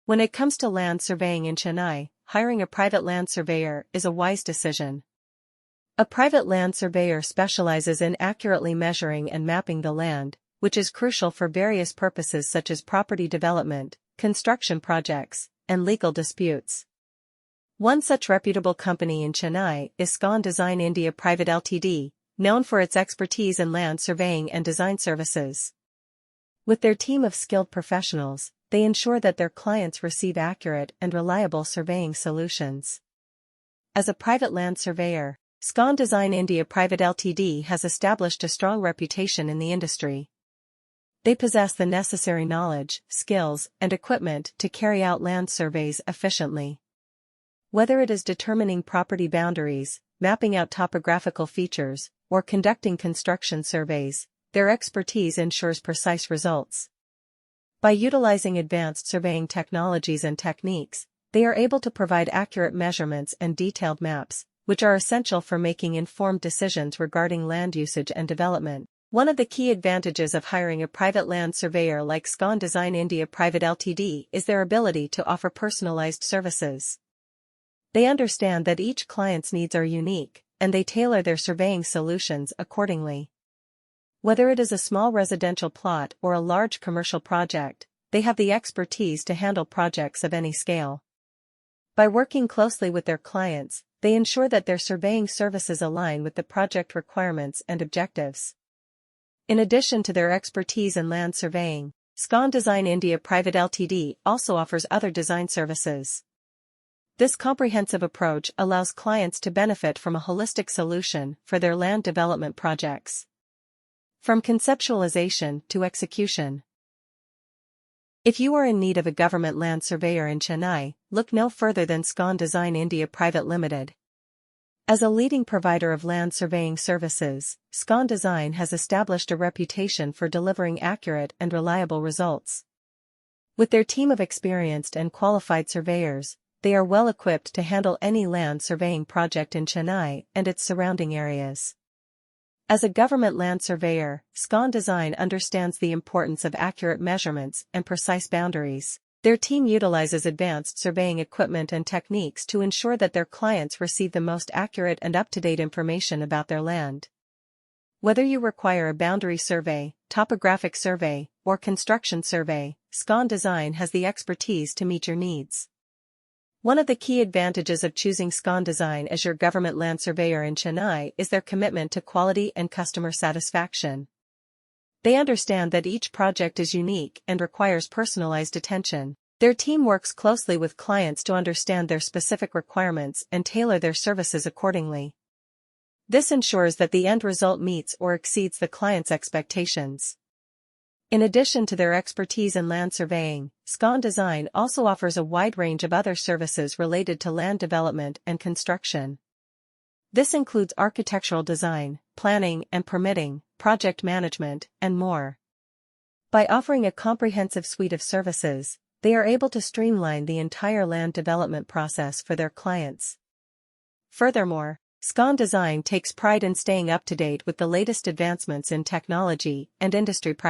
When it comes to land surveying in Chennai, hiring a private land surveyor is a wise decision. A private land surveyor specializes in accurately measuring and mapping the land, which is crucial for various purposes such as property development, construction projects, and legal disputes. One such reputable company in Chennai is Scon Design India Private Ltd, known for its expertise in land surveying and design services. With their team of skilled professionals, they ensure that their clients receive accurate and reliable surveying solutions. As a private land surveyor, Scon Design India Private Ltd has established a strong reputation in the industry. They possess the necessary knowledge, skills, and equipment to carry out land surveys efficiently. Whether it is determining property boundaries, mapping out topographical features, or conducting construction surveys, their expertise ensures precise results. By utilizing advanced surveying technologies and techniques, they are able to provide accurate measurements and detailed maps, which are essential for making informed decisions regarding land usage and development. One of the key advantages of hiring a private land surveyor like Scon Design India Private Ltd is their ability to offer personalized services. They understand that each client's needs are unique, and they tailor their surveying solutions accordingly. Whether it is a small residential plot or a large commercial project, they have the expertise to handle projects of any scale. By working closely with their clients, they ensure that their surveying services align with the project requirements and objectives. In addition to their expertise in land surveying, Scon Design India Private Ltd also offers other design services. This comprehensive approach allows clients to benefit from a holistic solution for their land development projects. From conceptualization to execution. If you are in need of a government land surveyor in Chennai, look no further than Scon Design India Private Limited. As a leading provider of land surveying services, Scon Design has established a reputation for delivering accurate and reliable results. With their team of experienced and qualified surveyors, they are well equipped to handle any land surveying project in Chennai and its surrounding areas. As a government land surveyor, Scon Design understands the importance of accurate measurements and precise boundaries. Their team utilizes advanced surveying equipment and techniques to ensure that their clients receive the most accurate and up-to-date information about their land. Whether you require a boundary survey, topographic survey, or construction survey, Scon Design has the expertise to meet your needs. One of the key advantages of choosing Scon Design as your government land surveyor in Chennai is their commitment to quality and customer satisfaction. They understand that each project is unique and requires personalized attention. Their team works closely with clients to understand their specific requirements and tailor their services accordingly. This ensures that the end result meets or exceeds the client's expectations. In addition to their expertise in land surveying, Scon Design also offers a wide range of other services related to land development and construction. This includes architectural design, planning and permitting, project management, and more. By offering a comprehensive suite of services, they are able to streamline the entire land development process for their clients. Furthermore, Scon Design takes pride in staying up to date with the latest advancements in technology and industry practices.